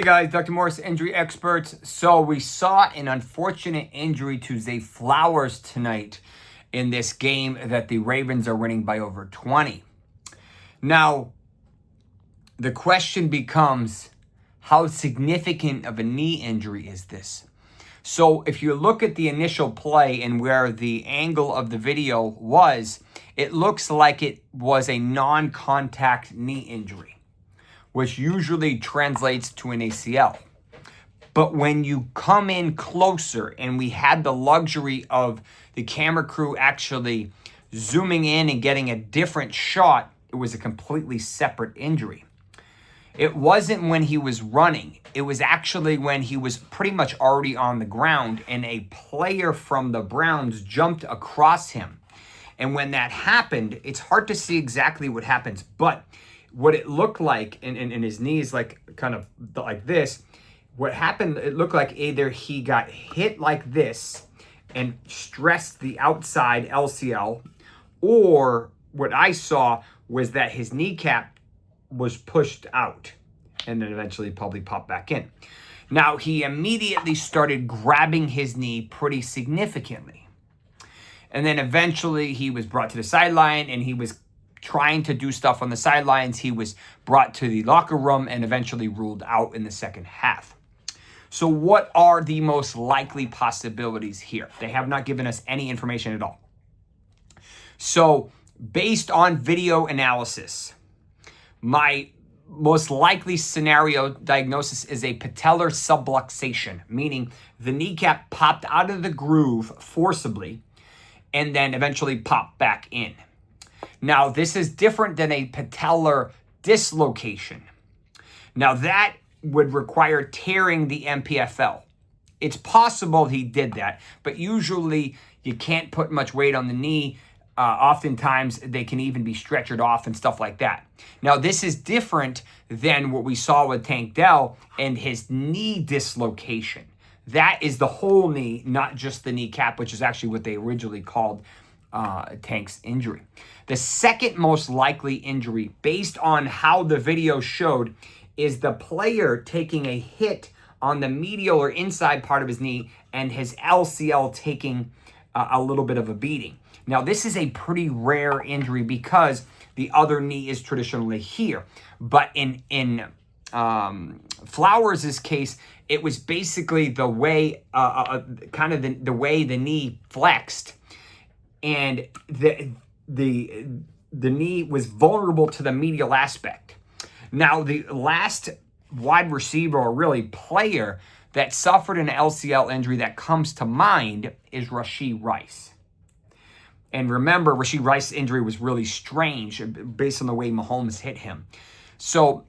Hey guys, Dr. Morse, injury experts. So we saw an unfortunate injury to Zay Flowers tonight in this game that the Ravens are winning by over 20. Now, the question becomes, how significant of a knee injury is this? So if you look at the initial play and where the angle of the video was, it looks like it was a non-contact knee injury, which usually translates to an ACL. But when you come in closer, and we had the luxury of the camera crew actually zooming in and getting a different shot, it was a completely separate injury. It wasn't when he was running. It was actually when he was pretty much already on the ground and a player from the Browns jumped across him. And when that happened, it's hard to see exactly what happens, but what it looked like, and his knees like kind of like this, what happened, it looked like either he got hit like this and stressed the outside LCL, or what I saw was that his kneecap was pushed out and then eventually probably popped back in. Now, he immediately started grabbing his knee pretty significantly. And then eventually he was brought to the sideline and he was trying to do stuff on the sidelines. He was brought to the locker room and eventually ruled out in the second half. So what are the most likely possibilities here? They have not given us any information at all. So based on video analysis, my most likely scenario diagnosis is a patellar subluxation, meaning the kneecap popped out of the groove forcibly and then eventually popped back in. Now, this is different than a patellar dislocation. Now, that would require tearing the MPFL. It's possible he did that, but usually you can't put much weight on the knee. Oftentimes, they can even be stretchered off and stuff like that. Now, this is different than what we saw with Tank Dell and his knee dislocation. That is the whole knee, not just the kneecap, which is actually what they originally called Tank's injury. The second most likely injury, based on how the video showed, is the player taking a hit on the medial or inside part of his knee and his LCL taking a little bit of a beating. Now, this is a pretty rare injury because the other knee is traditionally here. But in Flowers' case, it was basically the way, the way the knee flexed, and the knee was vulnerable to the medial aspect. Now, the last wide receiver or really player that suffered an LCL injury that comes to mind is Rashee Rice. And remember, Rashee Rice's injury was really strange based on the way Mahomes hit him. So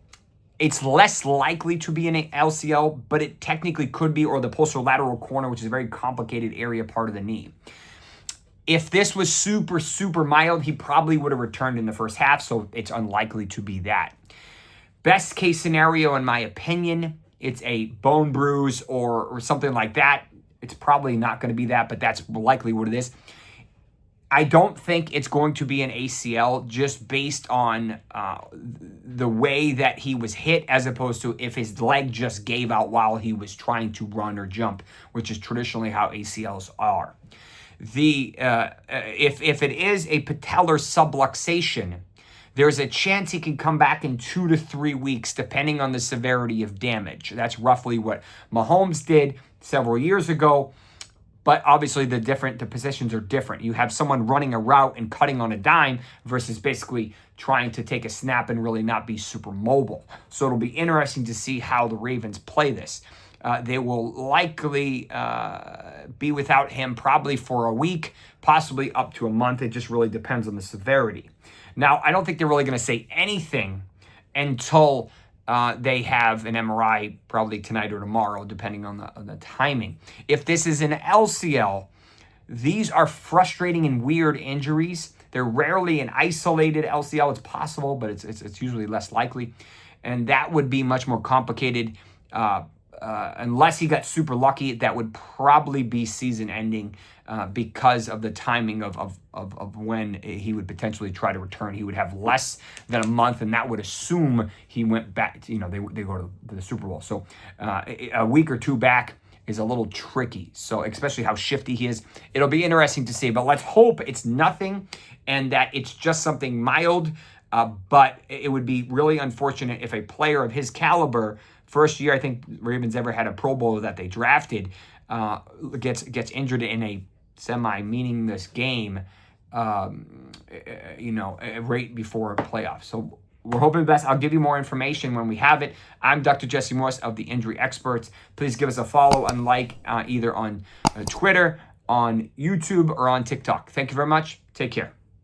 it's less likely to be an LCL, but it technically could be, or the posterolateral corner, which is a very complicated area part of the knee. If this was super, super mild, he probably would have returned in the first half, so it's unlikely to be that. Best case scenario, in my opinion, it's a bone bruise or something like that. It's probably not going to be that, but that's likely what it is. I don't think it's going to be an ACL just based on the way that he was hit, as opposed to if his leg just gave out while he was trying to run or jump, which is traditionally how ACLs are. If it is a patellar subluxation, there's a chance he can come back in 2 to 3 weeks, depending on the severity of damage. That's roughly what Mahomes did several years ago. But obviously the positions are different. You have someone running a route and cutting on a dime versus basically trying to take a snap and really not be super mobile. So it'll be interesting to see how the Ravens play this. They will likely be without him probably for a week, possibly up to a month. It just really depends on the severity. Now, I don't think they're really going to say anything until they have an MRI probably tonight or tomorrow, depending on the timing. If this is an LCL, these are frustrating and weird injuries. They're rarely an isolated LCL. It's possible, but it's usually less likely. And that would be much more complicated unless he got super lucky, that would probably be season-ending because of the timing of when he would potentially try to return. He would have less than a month, and that would assume he went back to, they go to the Super Bowl. So a week or two back is a little tricky. So especially how shifty he is. It'll be interesting to see, but let's hope it's nothing and that it's just something mild. But it would be really unfortunate if a player of his caliber, first year I think Ravens ever had a Pro Bowler that they drafted, gets injured in a semi-meaningless game, right before playoffs. So we're hoping the best. I'll give you more information when we have it. I'm Dr. Jesse Morse of the Injury Experts. Please give us a follow and like either on Twitter, on YouTube, or on TikTok. Thank you very much. Take care.